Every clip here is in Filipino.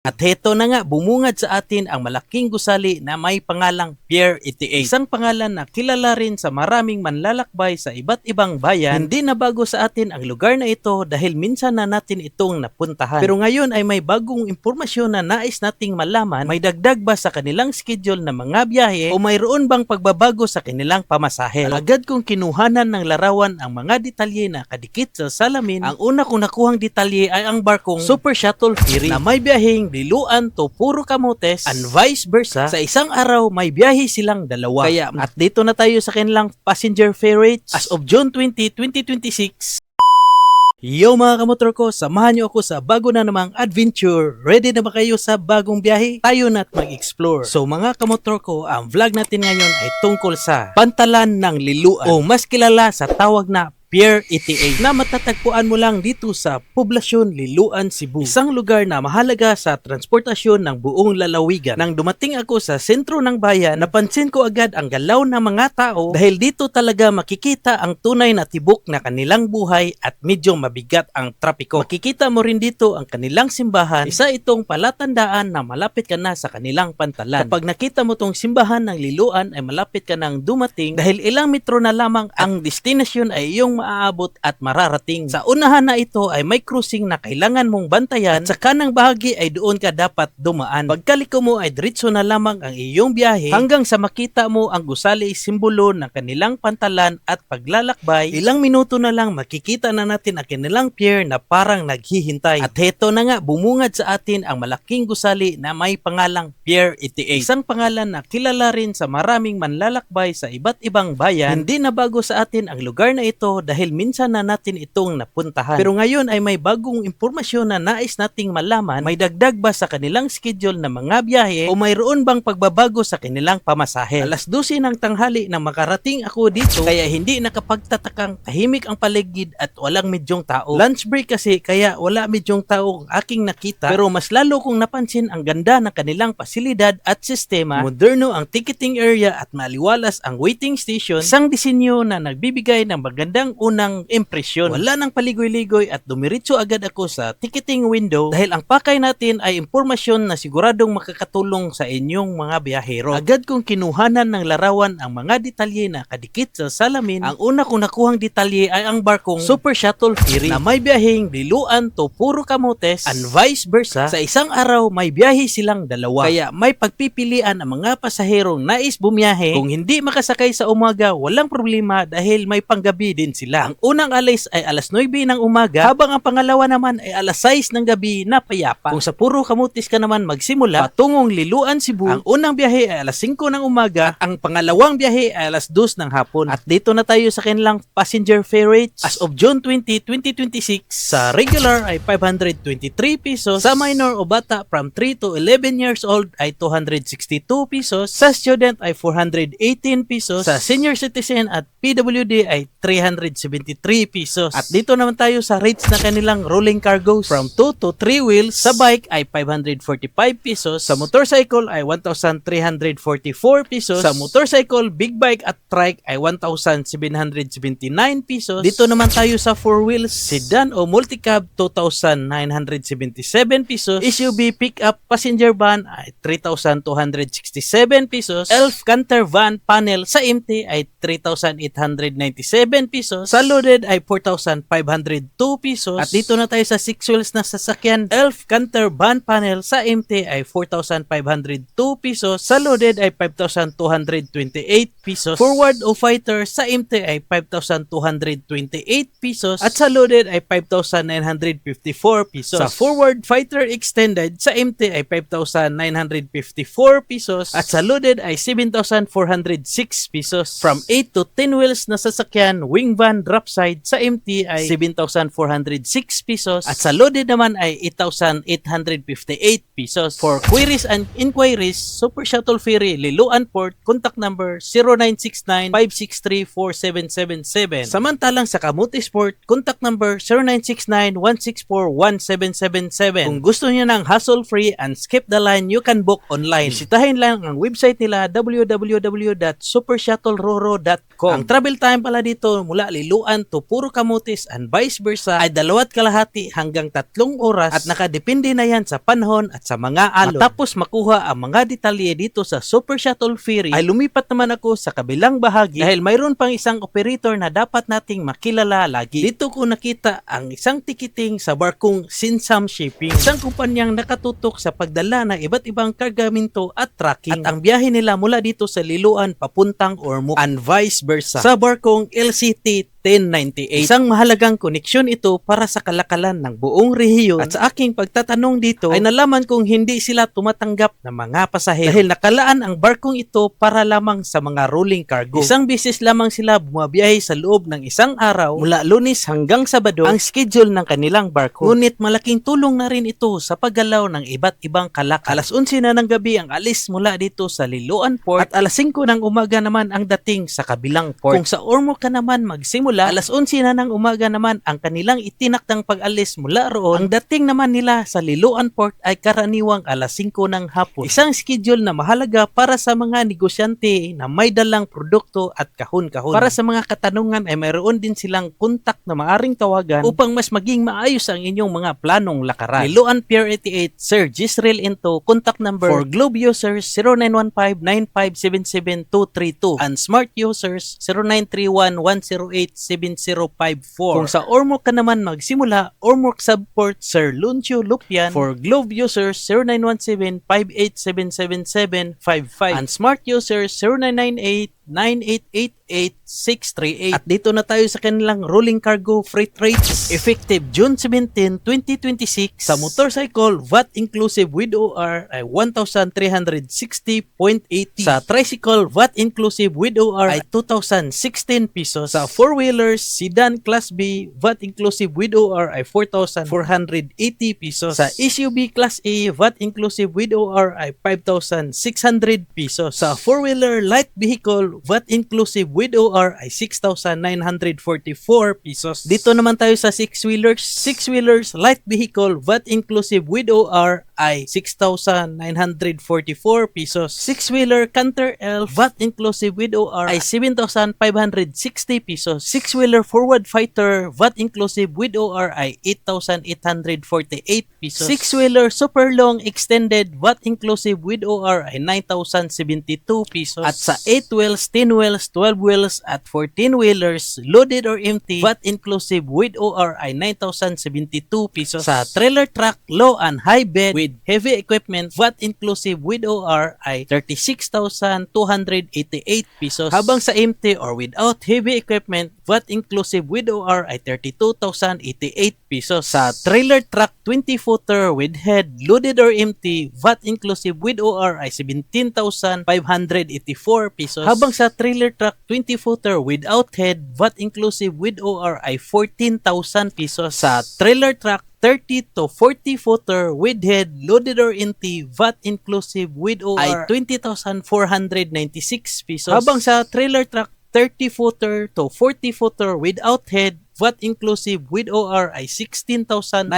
At heto na nga, bumungad sa atin ang malaking gusali na may pangalang Pier 88. Isang pangalan na kilala rin sa maraming manlalakbay sa iba't ibang bayan. Hindi na bago sa atin ang lugar na ito dahil minsan na natin itong napuntahan. Pero ngayon ay may bagong impormasyon na nais nating malaman. May dagdag ba sa kanilang schedule na mga biyahe o mayroon bang pagbabago sa kanilang pamasahe? Agad kong kinuhanan ng larawan ang mga detalye na kadikit sa salamin. Ang una kong nakuhang detalye ay ang barkong Super Shuttle Ferry na may biyaheng Liloan to Puro Camotes and vice versa. Sa isang araw may biyahe silang dalawa. Kaya at dito na tayo sa kanilang passenger fare rates as of June 20, 2026. Yo mga kamotor ko, samahan niyo ako sa bago na namang adventure. Ready na ba kayo sa bagong biyahe? Tayo na't mag-explore. So mga kamotor ko, ang vlog natin ngayon ay tungkol sa Pantalan ng Liloan o mas kilala sa tawag na Pier 88 na matatagpuan mo lang dito sa Poblasyon Liloan, Cebu. Isang lugar na mahalaga sa transportasyon ng buong lalawigan. Nang dumating ako sa sentro ng bayan, napansin ko agad ang galaw ng mga tao dahil dito talaga makikita ang tunay na tibok na kanilang buhay at medyo mabigat ang trapiko. Makikita mo rin dito ang kanilang simbahan. Isa itong palatandaan na malapit ka na sa kanilang pantalan. Kapag nakita mo tong simbahan ng Liloan ay malapit ka nang dumating dahil ilang metro na lamang ang destinasyon ay iyong maaabot at mararating. Sa unahan na ito ay may cruising na kailangan mong bantayan at sa kanang bahagi ay doon ka dapat dumaan. Pagkaliko mo ay diretso na lamang ang iyong biyahe hanggang sa makita mo ang gusali simbolo ng kanilang pantalan at paglalakbay. Ilang minuto na lang makikita na natin ang kanilang pier na parang naghihintay. At heto na nga, bumungad sa atin ang malaking gusali na may pangalang Pier 88. Isang pangalan na kilala rin sa maraming manlalakbay sa iba't ibang bayan. Hindi na bago sa atin ang lugar na ito dahil minsan na natin itong napuntahan. Pero ngayon ay may bagong impormasyon na nais nating malaman. May dagdag ba sa kanilang schedule na mga biyahe o mayroon bang pagbabago sa kanilang pamasahe? Alas 12 ng tanghali nang makarating ako dito kaya hindi nakapagtatakang tahimik ang paligid at walang medyong tao. Lunch break kasi kaya wala medyong tao ang aking nakita pero mas lalo kong napansin ang ganda ng kanilang pasilidad at sistema. Moderno ang ticketing area at maliwalas ang waiting station. Isang disenyo na nagbibigay ng magandang unang impresyon. Wala nang paligoy-ligoy at dumiritso agad ako sa ticketing window dahil ang pakay natin ay impormasyon na siguradong makakatulong sa inyong mga biyahero. Agad kong kinuhanan ng larawan ang mga detalye na kadikit sa salamin. Ang una kong nakuhang detalye ay ang barkong Super Shuttle Ferry na may biyaheng Liloan to Puro Camotes and vice versa. Sa isang araw may biyahe silang dalawa. Kaya may pagpipilian ang mga pasaherong nais bumiyahe. Kung hindi makasakay sa umaga, walang problema dahil may panggabi din sila. Ang unang alis ay alas 9 ng umaga habang ang pangalawa naman ay alas 6 ng gabi na payapa. Kung sa Puro Camotes ka naman magsimula patungong Liloan, Cebu, ang unang biyahe ay alas 5 ng umaga at ang pangalawang biyahe ay alas 2 ng hapon. At dito na tayo sa kanilang passenger fare rates as of June 20, 2026. Sa regular ay 523 pesos, sa minor o bata from 3 to 11 years old ay 262 pesos, sa student ay 418 pesos, sa senior citizen at PWD ay 373 pesos. At dito naman tayo sa rates na kanilang rolling cargos from 2 to 3 wheels. Sa bike ay 545 pesos, sa motorcycle ay 1,344 pesos, sa motorcycle, big bike at trike ay 1,779 pesos. Dito naman tayo sa 4 wheels, sedan o multicab 2,977 pesos, SUV, pickup, passenger van ay 3,267 pesos, elf canter van panel sa MT ay 3,897 pesos, sa loaded ay 4,502 pesos. At dito na tayo sa 6 wheels na sasakyan, elf canter van panel sa MT ay 4,502 pesos, sa loaded ay 5,228 pesos, forward o fighter sa MT ay 5,228 pesos at sa loaded ay 5,954 pesos. Sa forward fighter extended sa MT ay 5,954 pesos at sa loaded ay 7,406 pesos. From 8 to 10 wheels na sasakyan, wing van drop side sa MT ay 7,406 pesos at sa loaded naman ay 8,858 pesos. For queries and inquiries, Super Shuttle Ferry Liloan Port, contact number 0969-563-4777. Samantalang sa Camotes Port, contact number 0969-164-1777. Kung gusto niyo ng hassle-free and skip the line, you can book online. Bisitahin lang ang website nila www.supershuttleroro.com. Ang travel time pala dito mula Liloan to Puro Camotes and vice versa ay 2.5 hanggang 3 oras at nakadepende na yan sa panahon at sa mga alon. Matapos makuha ang mga detalye dito sa Super Shuttle Ferry ay lumipat naman ako sa kabilang bahagi dahil mayroon pang isang operator na dapat nating makilala lagi. Dito ko nakita ang isang tikiting sa barkong Sinsam Shipping, isang kumpanyang nakatutok sa pagdala ng iba't ibang kargamento at tracking, at ang biyahe nila mula dito sa Liloan papuntang Ormoc and vice versa sa barkong LCT 1098. Isang mahalagang koneksyon ito para sa kalakalan ng buong rehiyon, at sa aking pagtatanong dito ay nalaman kong hindi sila tumatanggap ng mga pasahero dahil nakalaan ang barkong ito para lamang sa mga rolling cargo. Isang beses lamang sila bumabiyahe sa loob ng isang araw mula Lunes hanggang Sabado ang schedule ng kanilang barko. Ngunit malaking tulong na rin ito sa paggalaw ng iba't ibang kalak. Alas 11 na ng gabi ang alis mula dito sa Liloan Port at alas 5 ng umaga naman ang dating sa kabilang port. Kung sa Ormoc ka naman magsimula, alas 11 na ng umaga naman ang kanilang itinakdang pag-alis mula roon. Ang dating naman nila sa Liloan Port ay karaniwang alas 5 ng hapon. Isang schedule na mahalaga para sa mga negosyante na may dalang produkto at kahon-kahon. Para sa mga katanungan ay mayroon din silang kontak na maaring tawagan upang mas maging maayos ang inyong mga planong lakaran. Liloan Pier 88, Sir Gisrael Into, contact number for Globe users 0915-9577232 and Smart users 0931-108-7054. Kung sa Ormoc ka naman magsimula, Ormoc Subport Sir Luncio Lupian, for Globe users 0917-5877755 and Smart users 0998-9888-638. At dito na tayo sa kanilang rolling cargo freight rates effective June 17, 2026. Sa motorcycle, VAT inclusive with OR ay 1,360.80. Sa tricycle, VAT inclusive with OR ay 2,016 pesos. Sa four-wheelers, sedan class B, VAT inclusive with OR ay 4,480 pesos. Sa SUV class A, VAT inclusive with OR ay 5,600 pesos. Sa four-wheeler light vehicle, VAT inclusive with OR ay 6,944 pesos. Dito naman tayo sa six-wheelers. Six-wheelers light vehicle, VAT inclusive with OR ay 6,944 pesos. Six-wheeler Canter L, VAT inclusive with OR ay 7,560 pesos. Six-wheeler Forward Fighter, VAT inclusive with OR ay 8,848 pesos. Six-wheeler Super Long Extended, VAT inclusive with OR ay 9,072 pesos. At sa 8 wheels, 10 wheels, 12 wheels at 14 wheelers, loaded or empty, VAT inclusive with OR ay 9,072 pesos. Sa trailer truck, low and high bed with heavy equipment, VAT inclusive with OR ay 36,288 pesos. Habang sa empty or without heavy equipment, VAT inclusive with OR ay 32,088 pesos. Sa trailer truck 20-footer with head, loaded or empty, VAT inclusive with OR ay 17,584 pesos. Habang sa trailer truck 20-footer without head, VAT inclusive with OR ay 14,000 pesos. Sa trailer truck 30 to 40 footer with head, loaded or empty, VAT inclusive with OR ay 20,496 pesos. Habang sa trailer truck 30 footer to 40 footer without head, VAT inclusive with OR ay 16,912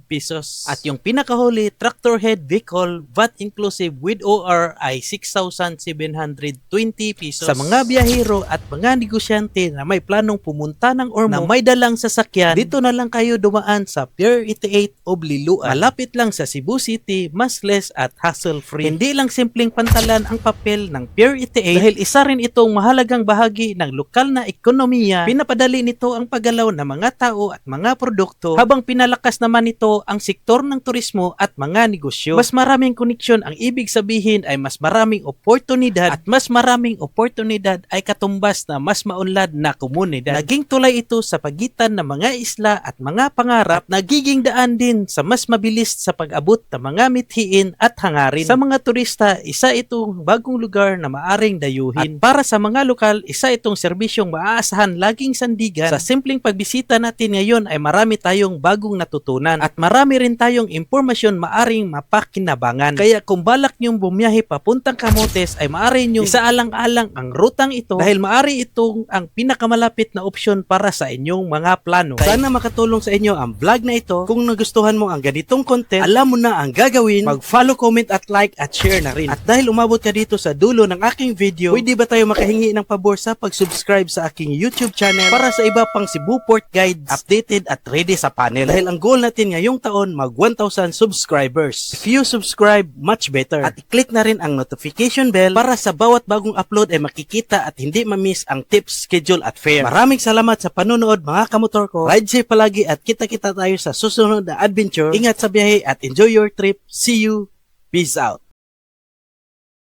pesos. At yung pinakahuli, tractor head vehicle, VAT inclusive with OR ay 6,720 pesos. Sa mga biyahero at mga negosyante na may planong pumunta ng Ormoc na may dalang sasakyan, dito na lang kayo dumaan sa Pier 88 of Liloan. Malapit lang sa Cebu City, mas less at hassle-free. Hindi lang simpleng pantalan ang papel ng Pier 88 dahil isa rin itong mahalagang bahagi ng lokal na ekonomiya. Pinapadali nito ang paggalaw ng mga tao at mga produkto, habang pinalakas naman nito ang sektor ng turismo at mga negosyo. Mas maraming koneksyon ang ibig sabihin ay mas maraming oportunidad, at mas maraming oportunidad ay katumbas na mas maunlad na komunidad. Naging tulay ito sa pagitan ng mga isla at mga pangarap, at nagiging daan din sa mas mabilis sa pag-abot ng mga mithiin at hangarin. Sa mga turista, isa itong bagong lugar na maaring dayuhin. At para sa mga lokal, isa itong serbisyong maaasahan laging sandigan sa Sa simpleng pagbisita natin ngayon ay marami tayong bagong natutunan at marami rin tayong impormasyon maaring mapakinabangan. Kaya kung balak nyong bumiyahe papuntang Camotes ay maaari nyong isaalang-alang ang rutang ito dahil maaari itong ang pinakamalapit na opsyon para sa inyong mga plano. Sana makatulong sa inyo ang vlog na ito. Kung nagustuhan mo ang ganitong content, alam mo na ang gagawin, mag-follow, comment at like at share na rin. At dahil umabot ka dito sa dulo ng aking video, pwede ba tayo makahingi ng pabor sa pag-subscribe sa aking YouTube channel para sa iba pang Cebu Port Guides updated at ready sa panel. Dahil ang goal natin ngayong taon mag 1,000 subscribers. If you subscribe, much better. At i-click na rin ang notification bell para sa bawat bagong upload ay makikita at hindi ma-miss ang tips, schedule at fare. Maraming salamat sa panonood mga kamotor ko. Ride safe palagi at kita-kita tayo sa susunod na adventure. Ingat sa biyahe at enjoy your trip. See you. Peace out.